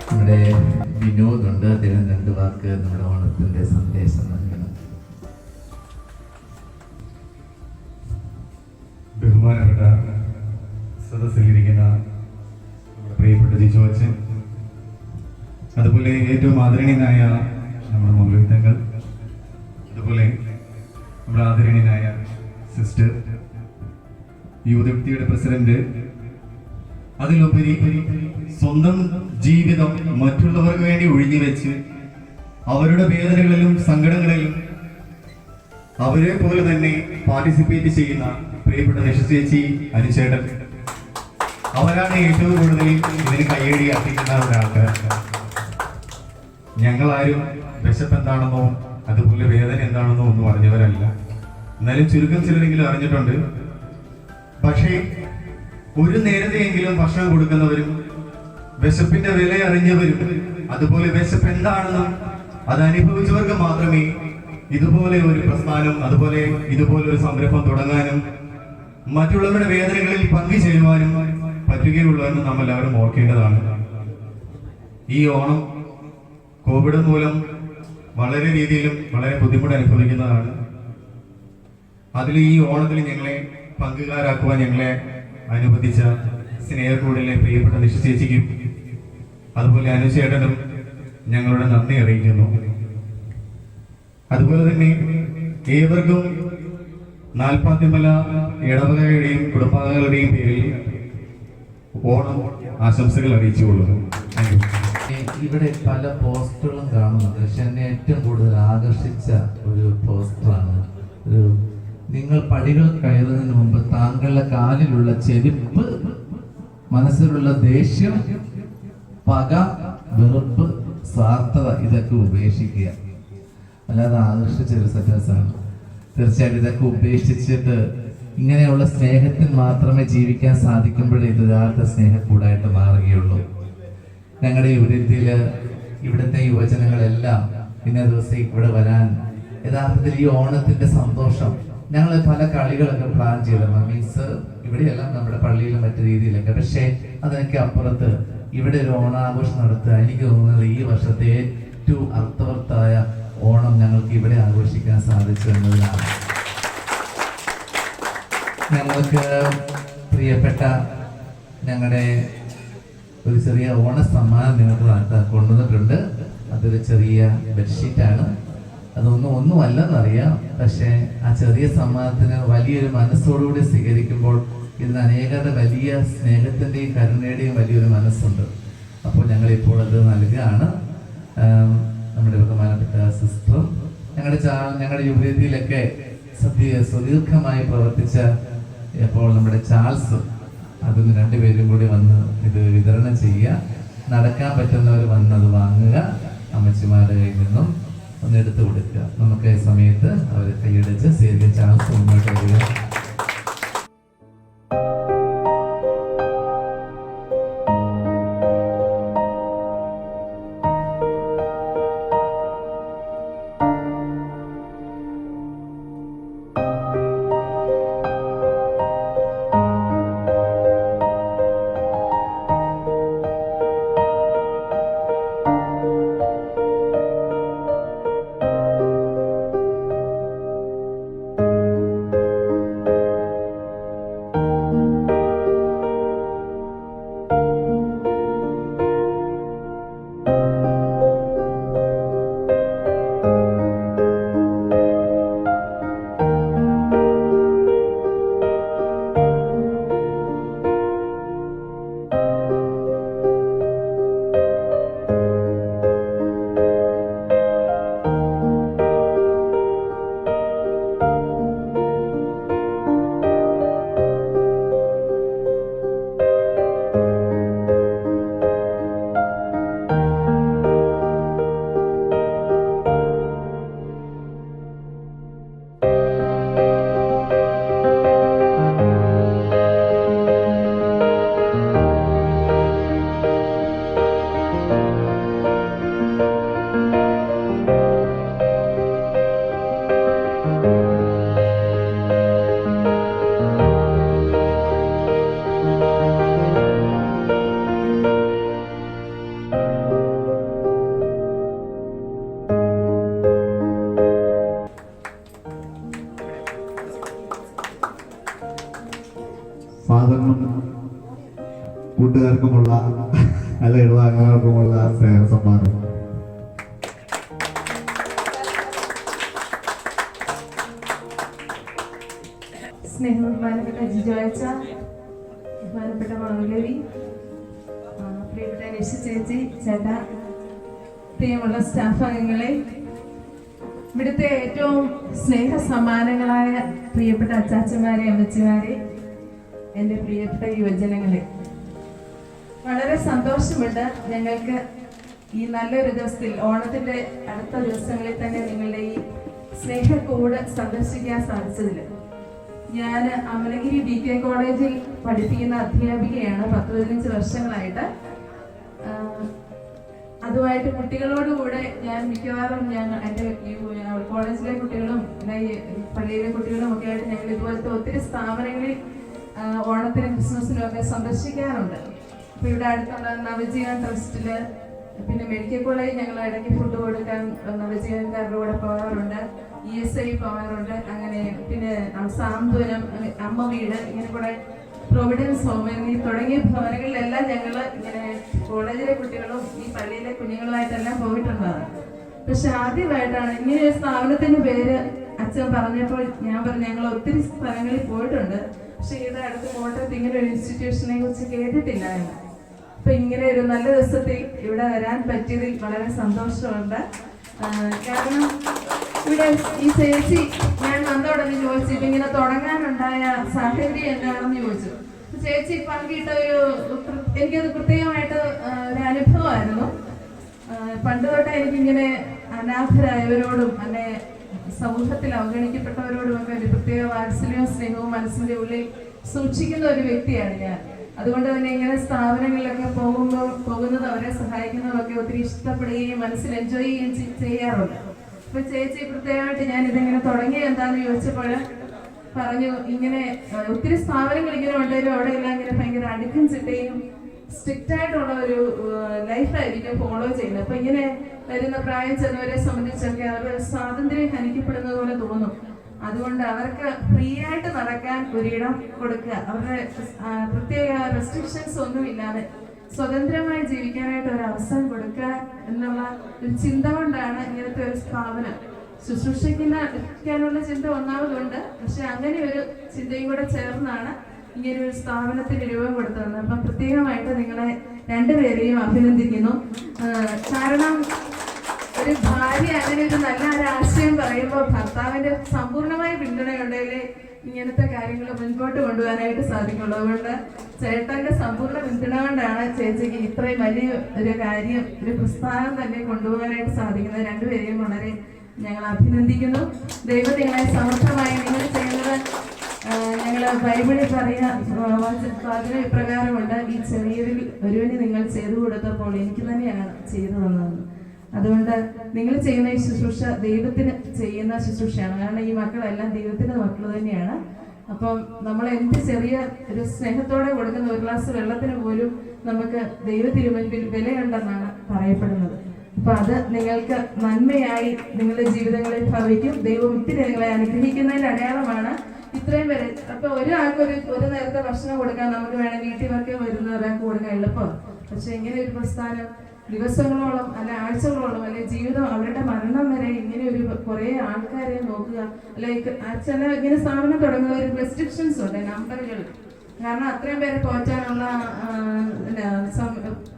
നമ്മുടെ വിനോദുണ്ട്. അദ്ദേഹം 2 വാക്ക് നമ്മുടെ ഓണത്തിന്റെ സന്ദേശം നൽകണം. ബഹുമാനപ്പെട്ട സദസ്സിലിരിക്കുന്ന നമ്മുടെ പ്രിയപ്പെട്ട ജിജോ അച്ഛൻ, അതുപോലെ ഏറ്റവും ആദരണീയനായ നമ്മുടെ മൗലവിത്തങ്ങൾ, അതുപോലെ നമ്മുടെ ആദരണീയനായ സിസ്റ്റർ, യൂത്ത് പ്രസിഡന്റ്, അതിലുപരി സ്വന്തം ജീവിതം മറ്റുള്ളവർക്ക് വേണ്ടി ഒഴിഞ്ഞു വെച്ച് അവരുടെ വേദനകളിലും സങ്കടങ്ങളിലും അവരെ പോലെ തന്നെ പാർട്ടിസിപ്പേറ്റ് ചെയ്യുന്ന പ്രിയപ്പെട്ട നിഷചേച്ചി, അനുചേട്ടൻ, അവരാണ് ഏറ്റവും കൂടുതൽ ഇതിന് കയ്യടി അർപ്പിക്കുന്ന ഒരാൾക്കാർ. ഞങ്ങളാരും വിശപ്പ് എന്താണെന്നോ അതുപോലെ വേദന എന്താണെന്നോ ഒന്നും അറിഞ്ഞവരല്ല. എന്നാലും ചുരുക്കം ചിലരെങ്കിലും അറിഞ്ഞിട്ടുണ്ട്. പക്ഷേ ഒരു നേരത്തെയെങ്കിലും ഭക്ഷണം കൊടുക്കുന്നവരും വിശപ്പിന്റെ വില അറിഞ്ഞവരും അതുപോലെ വിശപ്പ് എന്താണെന്നും അത് അനുഭവിച്ചവർക്ക് മാത്രമേ ഇതുപോലെ ഒരു പ്രസ്ഥാനം, അതുപോലെ ഇതുപോലെ ഒരു സംരംഭം തുടങ്ങാനും മറ്റുള്ളവരുടെ വേദനകളിൽ പങ്കുചേരുവാനും പറ്റുകയുള്ളൂ എന്ന് നാം എല്ലാവരും ഓർക്കേണ്ടതാണ്. ഈ ഓണം കോവിഡ് മൂലം വളരെ രീതിയിലും വളരെ ബുദ്ധിമുട്ട് അനുഭവിക്കുന്നതാണ്. അതിൽ ഈ ഓണത്തിൽ ഞങ്ങളെ പങ്കുകാരാക്കുവാൻ ഞങ്ങളെ അനുവദിച്ച സ്നേഹക്കൂടിലെ പ്രിയപ്പെട്ട നിഷചേച്ചിക്കും അതുപോലെ അനുചേട്ടനും ഞങ്ങളുടെ നന്ദി അറിയിക്കുന്നു. അതുപോലെ തന്നെ ഏവർക്കും നാൽപ്പാത്തിമല ഇടവകയുടെയും കുടുംബാംഗങ്ങളുടെയും പേരിൽ ഓണം ആശംസകൾ അറിയിച്ചുകൊള്ളുന്നു. ഇവിടെ പല പോസ്റ്ററുകളും കാണുന്നുണ്ട്. പക്ഷെ എന്നെ ഏറ്റവും കൂടുതൽ ആകർഷിച്ച ഒരു പോസ്റ്ററാണ് നിങ്ങൾ പടികൾ കയറുന്നതിന് മുമ്പ് താങ്കളുടെ കാലിലുള്ള ചെരുപ്പ്, മനസ്സിലുള്ള ദേഷ്യം, പക, വെറുപ്പ്, സ്വാർത്ഥത ഇതൊക്കെ ഉപേക്ഷിക്കുക. അല്ലാതെ ആകർഷിച്ചൊരു സെറ്റൻസാണ്. തീർച്ചയായിട്ടും ഇതൊക്കെ ഉപേക്ഷിച്ചിട്ട് ഇങ്ങനെയുള്ള സ്നേഹത്തിൽ മാത്രമേ ജീവിക്കാൻ സാധിക്കുമ്പോഴേ ഇത് യഥാർത്ഥ സ്നേഹക്കൂടായിട്ട് മാറുകയുള്ളൂ. ഞങ്ങളുടെ യുവതിയിൽ ഇവിടുത്തെ യുവജനങ്ങളെല്ലാം ഇന്ന ദിവസം ഇവിടെ വരാൻ യഥാർത്ഥത്തിൽ ഈ ഓണത്തിന്റെ സന്തോഷം ഞങ്ങൾ പല കളികളൊക്കെ പ്ലാൻ ചെയ്തിരുന്നു. മീൻസ് ഇവിടെയെല്ലാം നമ്മുടെ പള്ളിയിലും മറ്റു രീതിയിലൊക്കെ. പക്ഷേ അതിനൊക്കെ അപ്പുറത്ത് ഇവിടെ ഒരു ഓണാഘോഷം നടത്തുക, എനിക്ക് തോന്നുന്നത് ഈ വർഷത്തെ ഏറ്റവും അർത്ഥവത്തായ ഓണം ഞങ്ങൾക്ക് ഇവിടെ ആഘോഷിക്കാൻ സാധിച്ചു എന്നതിലാണ്. ഞങ്ങൾക്ക് പ്രിയപ്പെട്ട ഞങ്ങളുടെ ഒരു ചെറിയ ഓണ സമ്മാനം നിങ്ങൾക്ക് കൊണ്ടുവന്നിട്ടുണ്ട്. അതൊരു ചെറിയ ബെഡ്ഷീറ്റാണ്. ഒന്നും അല്ലെന്നറിയാം. പക്ഷേ ആ ചെറിയ സമ്മാനത്തിന് വലിയൊരു മനസ്സോടുകൂടി സ്വീകരിക്കുമ്പോൾ ഇതിന് അനേകരുടെ വലിയ സ്നേഹത്തിൻ്റെയും കരുണയുടെയും വലിയൊരു മനസ്സുണ്ട്. അപ്പോൾ ഞങ്ങളിപ്പോൾ അത് നൽകുകയാണ്. നമ്മുടെ ബഹുമാനപ്പെട്ട സിസ്റ്ററും ഞങ്ങളുടെ യുവതിയിലൊക്കെ സുദീർഘമായി പ്രവർത്തിച്ച ഇപ്പോൾ നമ്മുടെ ചാൾസ്, അതിന് രണ്ടുപേരും കൂടി വന്ന് ഇത് വിതരണം ചെയ്യുക. നടക്കാൻ പറ്റുന്നവർ വന്ന് അത് വാങ്ങുക. അമ്മച്ചിമാരുടെ കയ്യിൽ നിന്നും ഒന്ന് എടുത്തു കൊടുക്കുക. നമുക്ക് ഈ സമയത്ത് അവർ കൈയടിച്ച് സേവ്യ ചാൾസ് മുന്നോട്ട് വരിക. ഫാദറിനും കൂട്ടുകാർക്കുമുള്ള എല്ലാ ഇടവാങ്ങാർക്കുമുള്ള സ്നേഹ സമ്മാനം. സ്നേഹബഹുമാനപ്പെട്ട ജിജോയച്ച, ബഹുമാനപ്പെട്ട മൗലവി, പ്രിയപ്പെട്ട രക്ഷ ചേച്ചി, ചേട്ടാ, പ്രിയമുള്ള സ്റ്റാഫ് അംഗങ്ങളെ, ഇവിടുത്തെ ഏറ്റവും സ്നേഹ സമ്മാനങ്ങളായ പ്രിയപ്പെട്ട അച്ചാച്ചന്മാരെ, അമ്മച്ചിമാരെ, എൻ്റെ പ്രിയപ്പെട്ട യുവജനങ്ങളെ, വളരെ സന്തോഷമുണ്ട് ഞങ്ങൾക്ക് ഈ നല്ലൊരു ദിവസത്തിൽ, ഓണത്തിൻ്റെ അടുത്ത ദിവസങ്ങളിൽ തന്നെ നിങ്ങളുടെ ഈ സ്നേഹക്കൂട് സന്ദർശിക്കാൻ സാധിച്ചതിൽ. ഞാൻ അമലഗിരി DK കോളേജിൽ പഠിപ്പിക്കുന്ന അധ്യാപികയാണ് 10-15 വർഷങ്ങളായിട്ട്. അതുമായിട്ട് കുട്ടികളോടുകൂടെ ഞാൻ മിക്കവാറും എൻ്റെ കോളേജിലെ കുട്ടികളും പള്ളിയിലെ കുട്ടികളും ഒക്കെ ആയിട്ട് ഞങ്ങൾ ഇതുപോലത്തെ ഒത്തിരി സ്ഥാപനങ്ങളിൽ ഓണത്തിനും ക്രിസ്മസിനും ഒക്കെ സന്ദർശിക്കാറുണ്ട്. അപ്പോൾ ഇവിടെ അടുത്തുള്ള നവജീവൻ ട്രസ്റ്റിൽ, പിന്നെ മെഡിക്കൽ കോളേജിൽ ഞങ്ങൾ ഇടയ്ക്ക് ഫുഡ് കൊടുക്കാൻ നവജീവൻകാരുടെ കൂടെ പോകാറുണ്ട്, ESI പോകാറുണ്ട്. അങ്ങനെ പിന്നെ സാന്ത്വനം, അമ്മ വീട്, ഇങ്ങനെ കൂടെ പ്രൊവിഡൻസ് ഹോം എന്നീ തുടങ്ങിയ ഭവനങ്ങളിലെല്ലാം ഞങ്ങൾ ഇങ്ങനെ കോളേജിലെ കുട്ടികളും ഈ പള്ളിയിലെ കുഞ്ഞുങ്ങളുമായിട്ടെല്ലാം പോയിട്ടുള്ളതാണ്. പക്ഷെ ആദ്യമായിട്ടാണ് ഇങ്ങനെ ഒരു സ്ഥാപനത്തിന്റെ പേര് അച്ഛൻ പറഞ്ഞപ്പോൾ ഞാൻ പറഞ്ഞു ഞങ്ങൾ ഒത്തിരി സ്ഥലങ്ങളിൽ പോയിട്ടുണ്ട്, പക്ഷെ ഇവിടെ അടുത്ത് കോട്ടയത്ത് ഇങ്ങനെ ഒരു ഇൻസ്റ്റിറ്റ്യൂഷനെ കുറിച്ച് കേട്ടിട്ടില്ലായിരുന്നു. അപ്പൊ ഇങ്ങനെ ഒരു നല്ല ദിവസത്തിൽ ഇവിടെ വരാൻ പറ്റിയതിൽ വളരെ സന്തോഷമുണ്ട്. കാരണം ഇവിടെ ഈ ചേച്ചി ഞാൻ വന്നോടനെ ചോദിച്ചു ഇപ്പൊ ഇങ്ങനെ തുടങ്ങാനുണ്ടായ സാഹചര്യം എന്താണെന്ന് ചോദിച്ചു. ചേച്ചി പങ്കിട്ട എനിക്കത് പ്രത്യേകമായിട്ട് ഒരു അനുഭവമായിരുന്നു. പണ്ട് തൊട്ടേ എനിക്കിങ്ങനെ അനാഥരായവരോടും അല്ലെ സമൂഹത്തിൽ അവഗണിക്കപ്പെട്ടവരോടും ഒക്കെ ഒരു പ്രത്യേക വാത്സല്യവും സ്നേഹവും മനസ്സിന്റെ ഉള്ളിൽ സൂക്ഷിക്കുന്ന ഒരു വ്യക്തിയാണ് ഞാൻ. അതുകൊണ്ട് തന്നെ ഇങ്ങനെ സ്ഥാപനങ്ങളിലൊക്കെ പോകുന്നത് അവരെ സഹായിക്കുന്നതൊക്കെ ഒത്തിരി ഇഷ്ടപ്പെടുകയും മനസ്സിൽ എൻജോയ് ചെയ്യുകയും ചെയ്യാറുണ്ട്. അപ്പൊ ചേച്ചി പ്രത്യേകമായിട്ട് ഞാൻ ഇതെങ്ങനെ തുടങ്ങി എന്താന്ന് ചോദിച്ചപ്പോൾ പറഞ്ഞു ഇങ്ങനെ ഒത്തിരി സ്ഥാപനങ്ങൾ ഇങ്ങനെ ഉണ്ടെങ്കിലും അവിടെ എല്ലാം ഇങ്ങനെ ഭയങ്കര അടുക്കും ചിട്ടയും സ്ട്രിക്റ്റ് ആയിട്ടുള്ള ഒരു ലൈഫായിരിക്കും ഫോളോ ചെയ്യുന്നത്. അപ്പൊ ഇങ്ങനെ വരുന്ന പ്രായം ചെന്നവരെ സംബന്ധിച്ചൊക്കെ അവരുടെ സ്വാതന്ത്ര്യം ഹനിക്കപ്പെടുന്നത് പോലെ തോന്നും. അതുകൊണ്ട് അവർക്ക് ഫ്രീ ആയിട്ട് നടക്കാൻ ഒരിടം കൊടുക്കുക, അവരുടെ പ്രത്യേക റെസ്ട്രിക്ഷൻസ് ഒന്നുമില്ലാതെ സ്വതന്ത്രമായി ജീവിക്കാനായിട്ട് ഒരു അവസരം കൊടുക്കുക എന്നുള്ള ഒരു ചിന്ത കൊണ്ടാണ് ഇങ്ങനത്തെ ഒരു സ്ഥാപനം ശുശ്രൂഷിക്കാനുള്ള ചിന്ത ഒന്നാമതുണ്ട്. പക്ഷെ അങ്ങനെ ഒരു ചിന്തയും കൂടെ ചേർന്നാണ് ഇങ്ങനെ ഒരു സ്ഥാപനത്തിന് രൂപം കൊടുത്തത്. അപ്പം പ്രത്യേകമായിട്ട് നിങ്ങളെ രണ്ടുപേരെയും അഭിനന്ദിക്കുന്നു. കാരണം ഒരു ഭാര്യ അങ്ങനെ ഒരു നല്ല ഒരു ആശയം പറയുമ്പോൾ ഭർത്താവിന്റെ സമ്പൂർണമായ പിന്തുണയുണ്ടെങ്കിൽ ഇങ്ങനത്തെ കാര്യങ്ങൾ മുൻപോട്ട് കൊണ്ടുപോകാനായിട്ട് സാധിക്കുള്ളൂ. അതുകൊണ്ട് ചേട്ടന്റെ സമ്പൂർണ്ണ പിന്തുണ കൊണ്ടാണ് ചേച്ചിക്ക് ഇത്രയും വലിയ ഒരു കാര്യം, ഒരു പ്രസ്ഥാനം തന്നെ കൊണ്ടുപോകാനായിട്ട് സാധിക്കുന്നത്. രണ്ടുപേരെയും വളരെ ഞങ്ങൾ അഭിനന്ദിക്കുന്നു. ദൈവം നിങ്ങളെ സമർത്ഥമായി നിങ്ങൾ ചെയ്യുന്നത് ഞങ്ങൾ ബൈബിളിൽ പറയുന്ന ഇപ്രകാരമുണ്ട്, ഈ ചെറിയതിൽ ഒരുവന് നിങ്ങൾ ചെയ്തു കൊടുത്തപ്പോൾ എനിക്ക് തന്നെയാണ് ചെയ്തു തന്നതെന്ന്. അതുകൊണ്ട് നിങ്ങൾ ചെയ്യുന്ന ഈ ശുശ്രൂഷ ദൈവത്തിന് ചെയ്യുന്ന ശുശ്രൂഷയാണ്. കാരണം ഈ മക്കളെല്ലാം ദൈവത്തിന്റെ മക്കൾ തന്നെയാണ്. അപ്പം നമ്മൾ എന്ത് ചെറിയ ഒരു സ്നേഹത്തോടെ കൊടുക്കുന്ന ഒരു ഗ്ലാസ് വെള്ളത്തിന് പോലും നമുക്ക് ദൈവത്തിരുമുൻപിൽ വിലയുണ്ടെന്നാണ് പറയപ്പെടുന്നത്. അപ്പൊ അത് നിങ്ങൾക്ക് നന്മയായി നിങ്ങളുടെ ജീവിതങ്ങളിൽ ഭവിക്കും. ദൈവം ഇത്തിരി നിങ്ങളെ അനുഗ്രഹിക്കുന്നതിന്റെ അടയാളമാണ് ഇത്രയും വരെ. അപ്പൊ ഒരാൾക്ക് ഒരു നേരത്തെ ഭക്ഷണം കൊടുക്കാൻ നമുക്ക് വേണം, വീട്ടിൽ വർക്ക് വരുന്ന ഒരാൾക്ക് കൊടുക്കാൻ എളുപ്പമാണ്. പക്ഷെ ഇങ്ങനെ ഒരു പ്രസ്ഥാനം ദിവസങ്ങളോളം അല്ലെ ആഴ്ചകളോളം അല്ലെ ജീവിതം അവരുടെ മരണം വരെ ഇങ്ങനെ ഒരു കുറെ ആൾക്കാരെ നോക്കുക, ലൈക്ക് ചില ഇങ്ങനെ സ്ഥാപനം തുടങ്ങുന്ന ഒരു റെസ്ട്രിക്ഷൻസ് ഉണ്ട്, നമ്പറുകൾ. കാരണം അത്രയും പേരെ പോറ്റാനുള്ള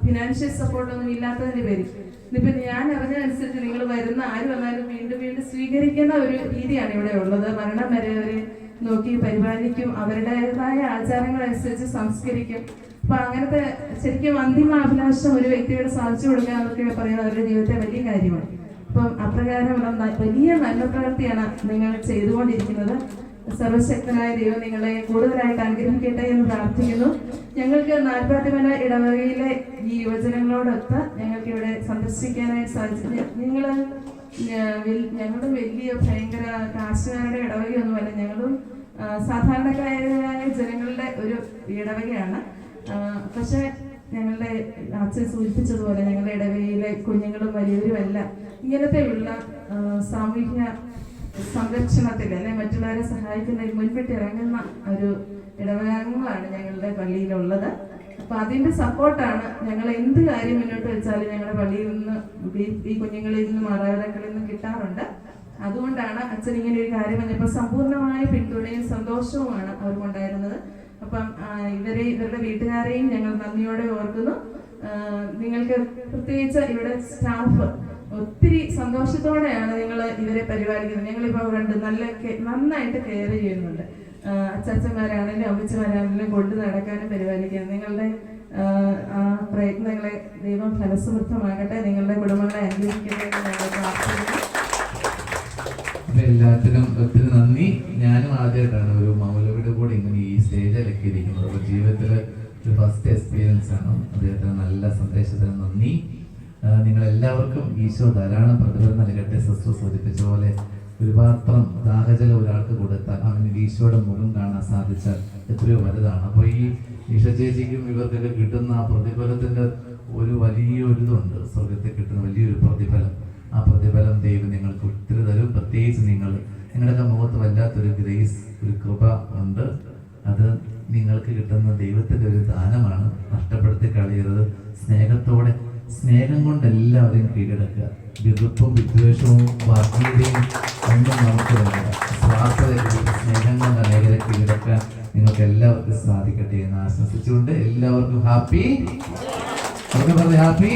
ഫിനാൻഷ്യൽ സപ്പോർട്ടൊന്നും ഇല്ലാത്തതിന്റെ പേര് ഇന്നിപ്പോ ഞാൻ അറിഞ്ഞതനുസരിച്ച് നിങ്ങൾ വരുന്ന ആര് വന്നാലും വീണ്ടും വീണ്ടും സ്വീകരിക്കുന്ന ഒരു രീതിയാണ് ഇവിടെ ഉള്ളത്. മരണം വരെ അവരെ നോക്കി പരിപാലിക്കും, അവരുടേതായ ആചാരങ്ങൾ അനുസരിച്ച് സംസ്കരിക്കും. അപ്പൊ അങ്ങനത്തെ ശരിക്കും അന്തിമാഭിലാഷം ഒരു വ്യക്തിയോട് സാധിച്ചു കൊടുക്കുക എന്നൊക്കെ പറയുന്നത് അവരുടെ ജീവിതത്തെ വലിയ കാര്യമാണ്. അപ്പം അപ്രകാരമുള്ള വലിയ നല്ല പ്രവൃത്തിയാണ് നിങ്ങൾ ചെയ്തുകൊണ്ടിരിക്കുന്നത്. സർവശക്തനായ ദൈവം നിങ്ങളെ കൂടുതലായിട്ട് അനുഗ്രഹിക്കട്ടെ എന്ന് പ്രാർത്ഥിക്കുന്നു. ഞങ്ങൾക്ക് നാൽപ്പാത്തിമല ഇടവകയിലെ ഈ യുവജനങ്ങളോടൊത്ത് ഞങ്ങൾക്ക് ഇവിടെ സന്ദർശിക്കാനായിട്ട് സാധിച്ചു. ഞങ്ങളും വലിയ ഭയങ്കര കാശുകാരുടെ ഇടവകയൊന്നുമല്ല, ഞങ്ങളും സാധാരണക്കാരായ ജനങ്ങളുടെ ഒരു ഇടവകയാണ്. പക്ഷെ ഞങ്ങളുടെ അച്ഛൻ സൂചിപ്പിച്ചതുപോലെ ഞങ്ങളുടെ ഇടവകയിലെ കുഞ്ഞുങ്ങളും വലിയവരുമെല്ലാം ഇങ്ങനത്തെയുള്ള സാമൂഹ്യ സംരക്ഷണത്തിൽ അല്ലെ മറ്റുള്ളവരെ സഹായിക്കുന്നതിൽ മുൻപിട്ട് ഇറങ്ങുന്ന ഒരു ഇടവകാംഗങ്ങളാണ് ഞങ്ങളുടെ പള്ളിയിലുള്ളത്. അപ്പൊ അതിന്റെ സപ്പോർട്ടാണ് ഞങ്ങൾ എന്ത് കാര്യം മുന്നോട്ട് വെച്ചാലും ഞങ്ങളുടെ പള്ളിയിൽ നിന്ന് ഈ കുഞ്ഞുങ്ങളിൽ നിന്നും മാതാപിതാക്കളിൽ നിന്നും കിട്ടാറുണ്ട്. അതുകൊണ്ടാണ് അച്ഛൻ ഇങ്ങനെ ഒരു കാര്യം പറഞ്ഞപ്പോൾ സമ്പൂർണ്ണമായ പിന്തുണയും സന്തോഷവുമാണ് അവർക്കുണ്ടായിരുന്നത്. അപ്പം ഇവരുടെ വീട്ടുകാരെയും ഞങ്ങൾ നന്ദിയോടെ ഓർക്കുന്നു. നിങ്ങൾക്ക് പ്രത്യേകിച്ച് ഇവിടെ സ്റ്റാഫ് ഒത്തിരി സന്തോഷത്തോടെയാണ് നിങ്ങൾ ഇവരെ പരിപാലിക്കുന്നത്. ഞങ്ങളിപ്പോൾ കണ്ട് നന്നായിട്ട് കെയർ ചെയ്യുന്നുണ്ട്. അച്ചാച്ചന്മാരാണെങ്കിലും അമ്മച്ചമാരാണെങ്കിലും കൊണ്ട് നടക്കാനും പരിപാലിക്കാനും നിങ്ങളുടെ ആ പ്രയത്നങ്ങളെ ദൈവം ഫലസമൃദ്ധമാകട്ടെ. നിങ്ങളുടെ കുടുംബങ്ങളെ അനുഗ്രഹിക്കട്ടെ എന്ന് ഞങ്ങൾ പ്രാർത്ഥിക്കുന്നു. എല്ലാത്തിനും ഒത്തിരി നന്ദി. ഞാനും ആദ്യമായിട്ടാണ് ഒരു മൗലവിയുടെ കൂടെ ഇങ്ങനെ ഈ സ്റ്റേജിലൊക്കെ ഇരിക്കുന്നത്. അപ്പോൾ ജീവിതത്തിൽ ഒരു ഫസ്റ്റ് എക്സ്പീരിയൻസ് ആണ്. അദ്ദേഹത്തിന് നല്ല സന്ദേശത്തിന് നന്ദി. നിങ്ങളെല്ലാവർക്കും ഈശോ ധാരാളം പ്രതിഫലം നൽകട്ടെ. സിസ്റ്റർ സൂചിപ്പിച്ച പോലെ ഒരു പാത്രം ദാഹജലം ഒരാൾക്ക് കൊടുത്താൽ അവന് ഈശോയുടെ മുഖം കാണാൻ സാധിച്ചാൽ എത്രയോ വലുതാണ്. അപ്പോൾ ഈ ഈശോ ചേച്ചിക്കും ഇവർക്കൊക്കെ കിട്ടുന്ന ആ പ്രതിഫലത്തിൻ്റെ ഒരു വലിയൊരിതുണ്ട്. സ്വർഗത്തിൽ കിട്ടുന്ന വലിയൊരു പ്രതിഫലം. ആ പ്രതിഫലം ദൈവം നിങ്ങൾക്ക് ഒത്തിരി തരും. പ്രത്യേകിച്ച് നിങ്ങളുടെയൊക്കെ മുഖത്ത് വല്ലാത്തൊരു ഗ്രേസ്, ഒരു കൃപ ഉണ്ട്. അത് നിങ്ങൾക്ക് കിട്ടുന്ന ദൈവത്തിൻ്റെ ഒരു ദാനമാണ്. നഷ്ടപ്പെടുത്തി കളയരുത്. സ്നേഹം കൊണ്ട് എല്ലാവരെയും കീഴടക്കുക. വിറുപ്പും വിദ്വേഷവും വർഗീയതയും ഒന്നും നമുക്ക് വേണ്ട. സ്വാർത്ഥതയിലൂടെ സ്നേഹം കൊണ്ട് അനേകരെ കീഴടക്കാൻ നിങ്ങൾക്ക് എല്ലാവർക്കും സാധിക്കട്ടെ എന്ന് ആശംസിച്ചുകൊണ്ട് എല്ലാവർക്കും ഹാപ്പി ഹാപ്പി.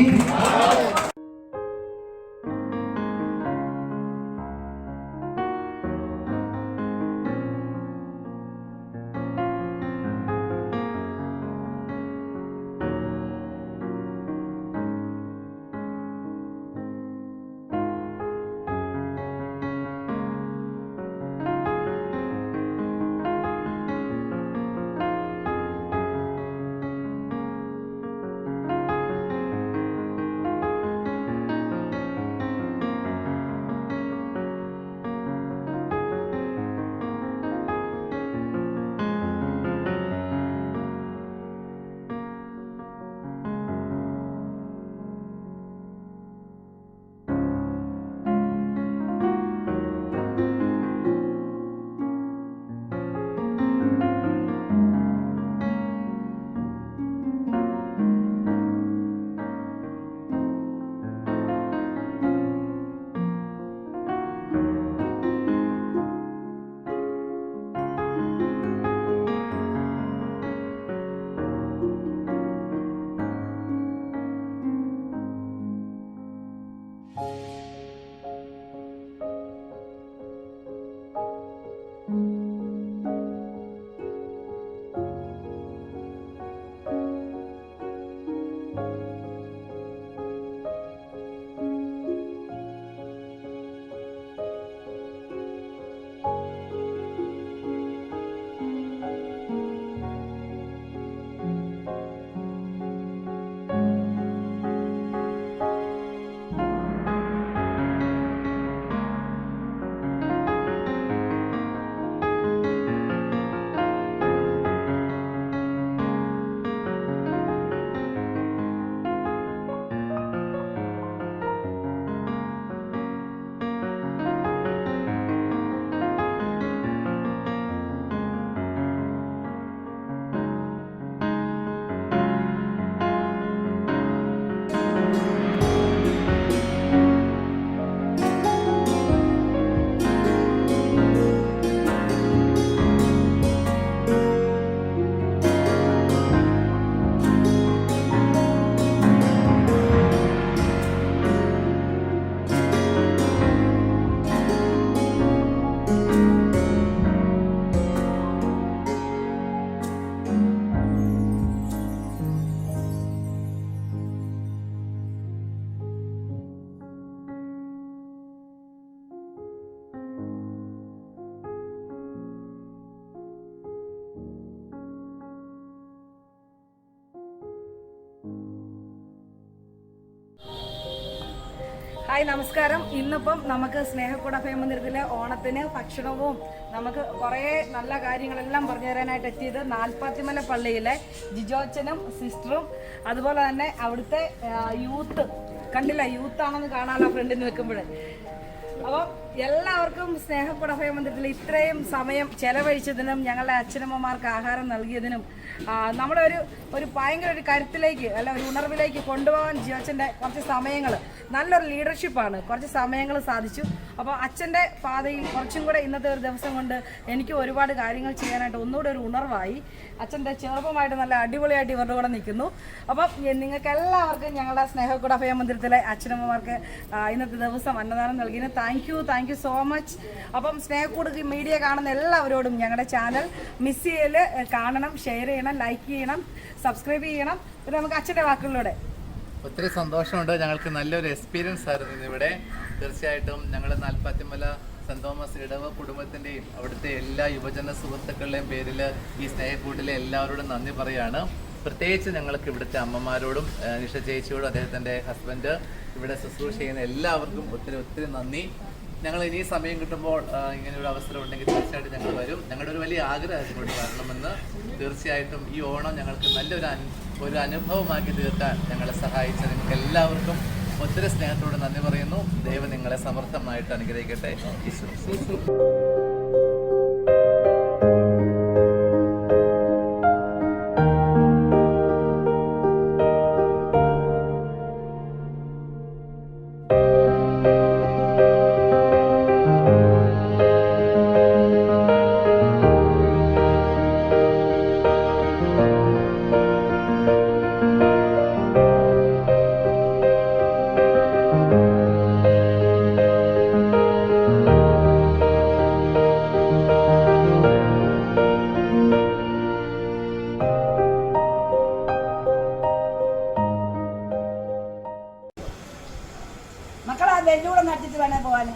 ഹായ് നമസ്കാരം. ഇന്നിപ്പം നമുക്ക് സ്നേഹക്കൂട ഫേമന്ദിരത്തിലെ ഓണത്തിന് ഭക്ഷണവും നമുക്ക് കുറേ നല്ല കാര്യങ്ങളെല്ലാം പറഞ്ഞു തരാനായിട്ട് എത്തിയത് നാൽപ്പാത്തിമല പള്ളിയിലെ ജിജോച്ചനും സിസ്റ്ററും അതുപോലെ തന്നെ അവിടുത്തെ യൂത്ത് കണ്ടില്ല, യൂത്താണെന്ന് കാണാമല്ലോ ഫ്രണ്ടിൽ നിൽക്കുമ്പോൾ. അപ്പം എല്ലാവർക്കും സ്നേഹക്കുടഭയ മന്ദിരത്തിൽ ഇത്രയും സമയം ചെലവഴിച്ചതിനും ഞങ്ങളുടെ അച്ഛനമ്മമാർക്ക് ആഹാരം നൽകിയതിനും നമ്മളെ ഒരു ഭയങ്കര ഒരു കരുത്തിലേക്ക് അല്ല ഒരു ഉണർവിലേക്ക് കൊണ്ടുപോകാൻ ജിയോച്ചൻ്റെ കുറച്ച് സമയങ്ങൾ നല്ലൊരു ലീഡർഷിപ്പാണ്. കുറച്ച് സമയങ്ങൾ സാധിച്ചു. അപ്പോൾ അച്ഛൻ്റെ പാതയിൽ കുറച്ചും കൂടെ ഇന്നത്തെ ഒരു ദിവസം കൊണ്ട് എനിക്ക് ഒരുപാട് കാര്യങ്ങൾ ചെയ്യാനായിട്ട് ഒന്നുകൂടെ ഒരു ഉണർവായി. അച്ഛൻ്റെ ചെറുപ്പമായിട്ട് നല്ല അടിപൊളിയായിട്ട് ഇവരുടെ കൂടെ നിൽക്കുന്നു. അപ്പം നിങ്ങൾക്ക് എല്ലാവർക്കും ഞങ്ങളുടെ സ്നേഹക്കുടഭയ മന്ദിരത്തിലെ അച്ഛനമ്മമാർക്ക് ഇന്നത്തെ ദിവസം അന്നദാനം നൽകിയതിന് താങ്ക് യു സോ മച്ച്. അപ്പം സ്നേഹക്കൂട് മീഡിയ കാണുന്ന എല്ലാവരോടും ഞങ്ങളുടെ ചാനൽ മിസ് ചെയ്യൽ കാണണം, ഷെയർ ചെയ്യണം, ലൈക്ക് ചെയ്യണം, സബ്സ്ക്രൈബ് ചെയ്യണം. പിന്നെ നമുക്ക് അച്ഛൻ്റെ വാക്കുകളിലൂടെ ഒത്തിരി സന്തോഷമുണ്ട്. ഞങ്ങൾക്ക് നല്ലൊരു എക്സ്പീരിയൻസ് ആയിരുന്നു ഇന്നിവിടെ. തീർച്ചയായിട്ടും ഞങ്ങൾ നാൽപ്പാത്തിമല സെൻറ് തോമസ് ഇടവ കുടുംബത്തിൻ്റെയും അവിടുത്തെ എല്ലാ യുവജന സുഹൃത്തുക്കളുടെയും പേരിൽ ഈ സ്നേഹക്കൂട്ടിലെ എല്ലാവരോടും നന്ദി പറയുകയാണ്. പ്രത്യേകിച്ച് ഞങ്ങൾക്ക് ഇവിടുത്തെ അമ്മമാരോടും നിഷ ചേച്ചിയോടും അദ്ദേഹത്തിൻ്റെ ഹസ്ബൻഡ് ഇവിടെ ശുശ്രൂഷ ചെയ്യുന്ന എല്ലാവർക്കും ഒത്തിരി നന്ദി. ഞങ്ങൾ ഇനി സമയം കിട്ടുമ്പോൾ ഇങ്ങനെ ഒരു അവസരം ഉണ്ടെങ്കിൽ തീർച്ചയായിട്ടും ഞങ്ങൾ വരും. ഞങ്ങളുടെ ഒരു വലിയ ആഗ്രഹം ഇങ്ങോട്ട് വരണമെന്ന്. തീർച്ചയായിട്ടും ഈ ഓണം ഞങ്ങൾക്ക് നല്ലൊരു അനുഭവമാക്കി തീർക്കാൻ ഞങ്ങളെ സഹായിച്ച നിങ്ങൾക്ക് എല്ലാവർക്കും ഒത്തിരി സ്നേഹത്തോട് നന്ദി പറയുന്നു. ദൈവം നിങ്ങളെ സമർത്ഥമായിട്ട് അനുഗ്രഹിക്കട്ടെ. ഈശ്വരൻ. മക്കളെ നെല്ലൂടെ നട്ടിട്ട് വേണേ പോവാൻ.